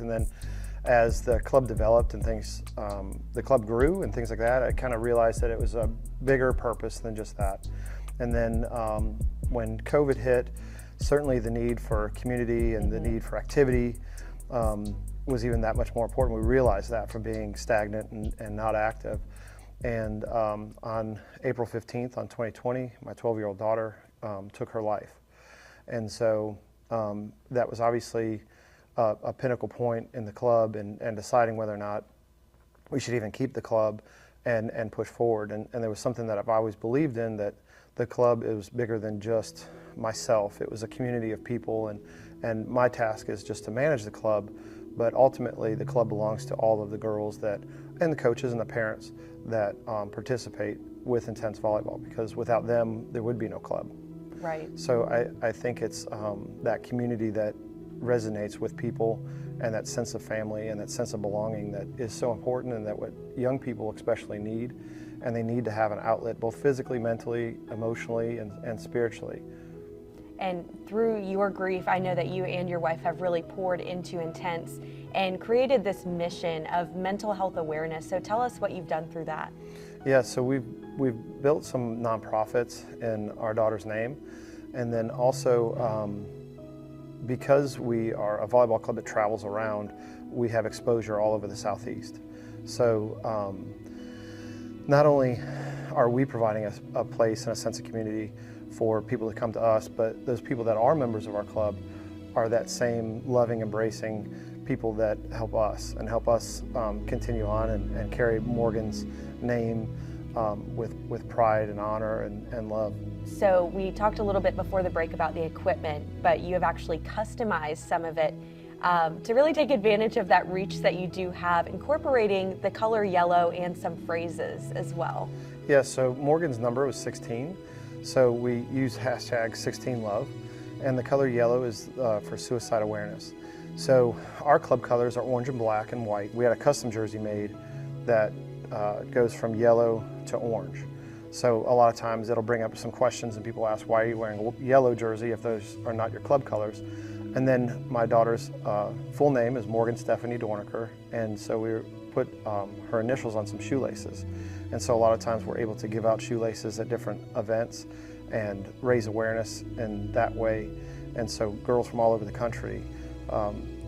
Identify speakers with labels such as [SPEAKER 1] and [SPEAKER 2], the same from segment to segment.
[SPEAKER 1] And then as the club developed and things, the club grew and things like that, I kind of realized that it was a bigger purpose than just that. And then when COVID hit, certainly the need for community and the need for activity was even that much more important. We realized that from being stagnant and not active. And on April 15th, on 2020, my 12-year-old daughter took her life. And so that was obviously a pinnacle point in the club and deciding whether or not we should even keep the club and push forward. And there was something that I've always believed in, that the club is bigger than just myself. It was a community of people, and my task is just to manage the club, but ultimately the club belongs to all of the girls and the coaches and the parents that participate with Intense Volleyball, because without them there would be no club.
[SPEAKER 2] Right.
[SPEAKER 1] So I think it's that community that resonates with people, and that sense of family and that sense of belonging that is so important, and that what young people especially need, and they need to have an outlet both physically, mentally, emotionally, and spiritually.
[SPEAKER 2] And through your grief, I know that you and your wife have really poured into Intense and created this mission of mental health awareness. So tell us what you've done through that.
[SPEAKER 1] Yeah, so we've built some nonprofits in our daughter's name, and then also because we are a volleyball club that travels around, we have exposure all over the Southeast. So not only are we providing a place and a sense of community for people to come to us, but those people that are members of our club are that same loving, embracing people that help us continue on and carry Morgan's name with pride and honor and love.
[SPEAKER 2] So we talked a little bit before the break about the equipment, but you have actually customized some of it to really take advantage of that reach that you do have, incorporating the color yellow and some phrases as well.
[SPEAKER 1] Yeah, so Morgan's number was 16, so we use hashtag 16love, and the color yellow is for suicide awareness. So our club colors are orange and black and white. We had a custom jersey made that goes from yellow to orange. So a lot of times it'll bring up some questions, and people ask, why are you wearing a yellow jersey if those are not your club colors? And then my daughter's full name is Morgan Stephanie Dorniker, and so we put her initials on some shoelaces. And so a lot of times we're able to give out shoelaces at different events and raise awareness in that way. And so girls from all over the country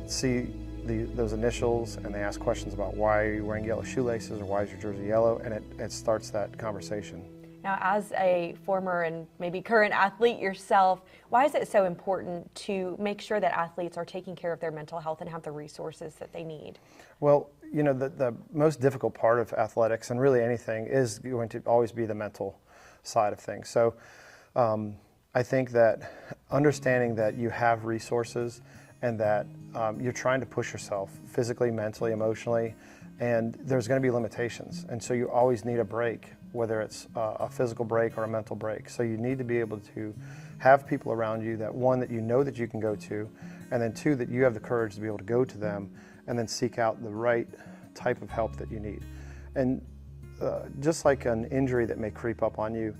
[SPEAKER 1] see those initials, and they ask questions about, why are you wearing yellow shoelaces, or why is your jersey yellow, and it starts that conversation.
[SPEAKER 2] Now, as a former and maybe current athlete yourself, why is it so important to make sure that athletes are taking care of their mental health and have the resources that they need?
[SPEAKER 1] Well, you know, the most difficult part of athletics, and really anything, is going to always be the mental side of things. So I think that understanding that you have resources and that you're trying to push yourself physically, mentally, emotionally, and there's going to be limitations. And so you always need a break, whether it's a physical break or a mental break. So you need to be able to have people around you that, one, that you know that you can go to, and then two, that you have the courage to be able to go to them and then seek out the right type of help that you need. And just like an injury that may creep up on you,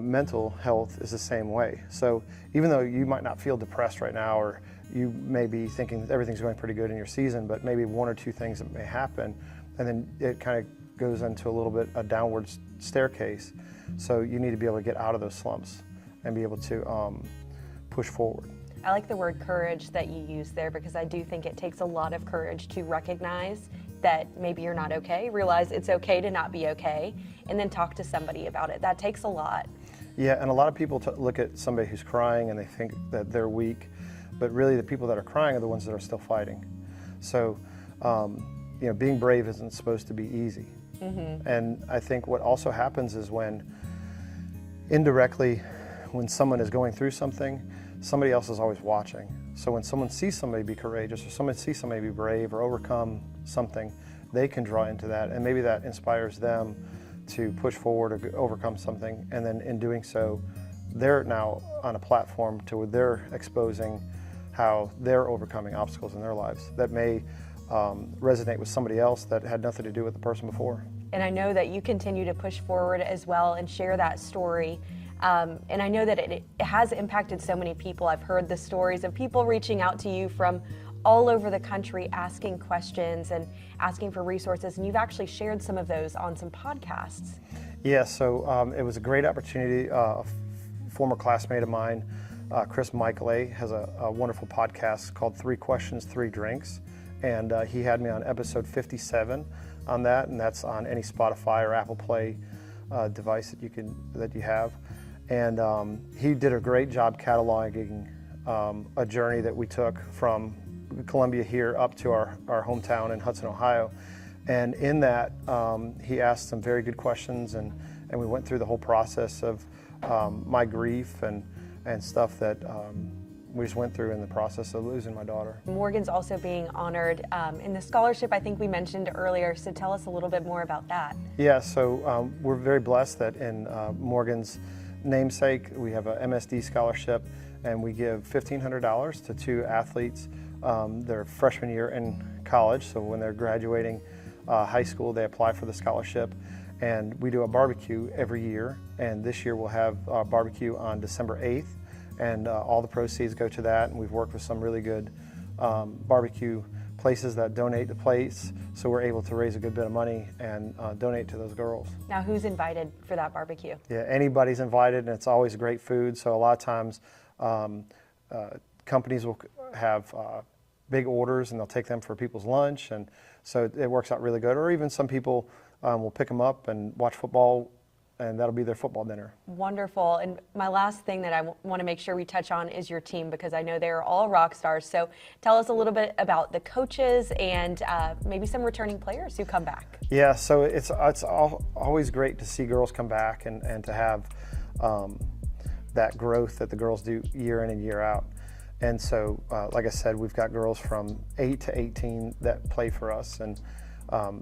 [SPEAKER 1] mental health is the same way. So even though you might not feel depressed right now, or you may be thinking that everything's going pretty good in your season, but maybe one or two things that may happen, and then it kind of goes into a little bit a downward staircase. So you need to be able to get out of those slumps and be able to push forward.
[SPEAKER 2] I like the word courage that you use there, because I do think it takes a lot of courage to recognize that maybe you're not okay, realize it's okay to not be okay, and then talk to somebody about it. That takes a lot. Yeah,
[SPEAKER 1] and a lot of people look at somebody who's crying and they think that they're weak, but really the people that are crying are the ones that are still fighting. So, you know, being brave isn't supposed to be easy. Mm-hmm. And I think what also happens is when indirectly, when someone is going through something, somebody else is always watching. So when someone sees somebody be courageous, or someone sees somebody be brave or overcome something, they can draw into that, and maybe that inspires them to push forward or overcome something. And then in doing so, they're now on a platform to where they're exposing how they're overcoming obstacles in their lives that may resonate with somebody else that had nothing to do with the person before.
[SPEAKER 2] And I know that you continue to push forward as well and share that story. And I know that it has impacted so many people. I've heard the stories of people reaching out to you from all over the country asking questions and asking for resources, and you've actually shared some of those on some podcasts.
[SPEAKER 1] Yeah, so it was a great opportunity. A former classmate of mine, Chris Michael, has a wonderful podcast called 3 Questions, 3 Drinks, and he had me on episode 57 on that, and that's on any Spotify or Apple Play device that you have. And he did a great job cataloging a journey that we took from Columbia here up to our hometown in Hudson, Ohio. And in that, he asked some very good questions, and we went through the whole process of my grief and stuff that we just went through in the process of losing my daughter.
[SPEAKER 2] Morgan's also being honored in the scholarship I think we mentioned earlier, so tell us a little bit more about that.
[SPEAKER 1] Yeah, so we're very blessed that in Morgan's namesake, we have a MSD scholarship, and we give $1,500 to 2 athletes their freshman year in college. So when they're graduating high school, they apply for the scholarship, and we do a barbecue every year. And this year we'll have a barbecue on December 8th, and all the proceeds go to that. And we've worked with some really good barbecue places that donate the plates, so we're able to raise a good bit of money and donate to those girls.
[SPEAKER 2] Now, who's invited for that barbecue?
[SPEAKER 1] Yeah, anybody's invited, and it's always great food. So a lot of times companies will have big orders, and they'll take them for people's lunch, and so it works out really good. Or even some people will pick them up and watch football, and that'll be their football dinner.
[SPEAKER 2] Wonderful. And my last thing that I want to make sure we touch on is your team, because I know they're all rock stars. So tell us a little bit about the coaches and maybe some returning players who come back.
[SPEAKER 1] Yeah, so it's always great to see girls come back and to have that growth that the girls do year in and year out. And so, like I said, we've got girls from 8 to 18 that play for us, and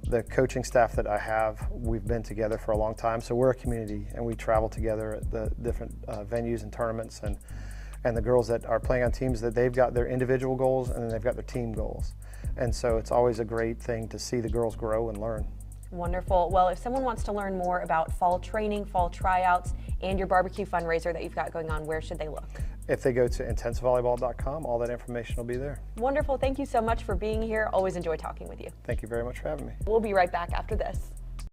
[SPEAKER 1] the coaching staff that I have, we've been together for a long time, so we're a community, and we travel together at the different venues and tournaments, and the girls that are playing on teams, that they've got their individual goals and then they've got their team goals. And so it's always a great thing to see the girls grow and learn.
[SPEAKER 2] Wonderful. Well, if someone wants to learn more about fall training, fall tryouts, and your barbecue fundraiser that you've got going on, where should they look?
[SPEAKER 1] If they go to intensevolleyball.com, all that information will be there.
[SPEAKER 2] Wonderful. Thank you so much for being here. Always enjoy talking with you.
[SPEAKER 1] Thank you very much for having me.
[SPEAKER 2] We'll be right back after this.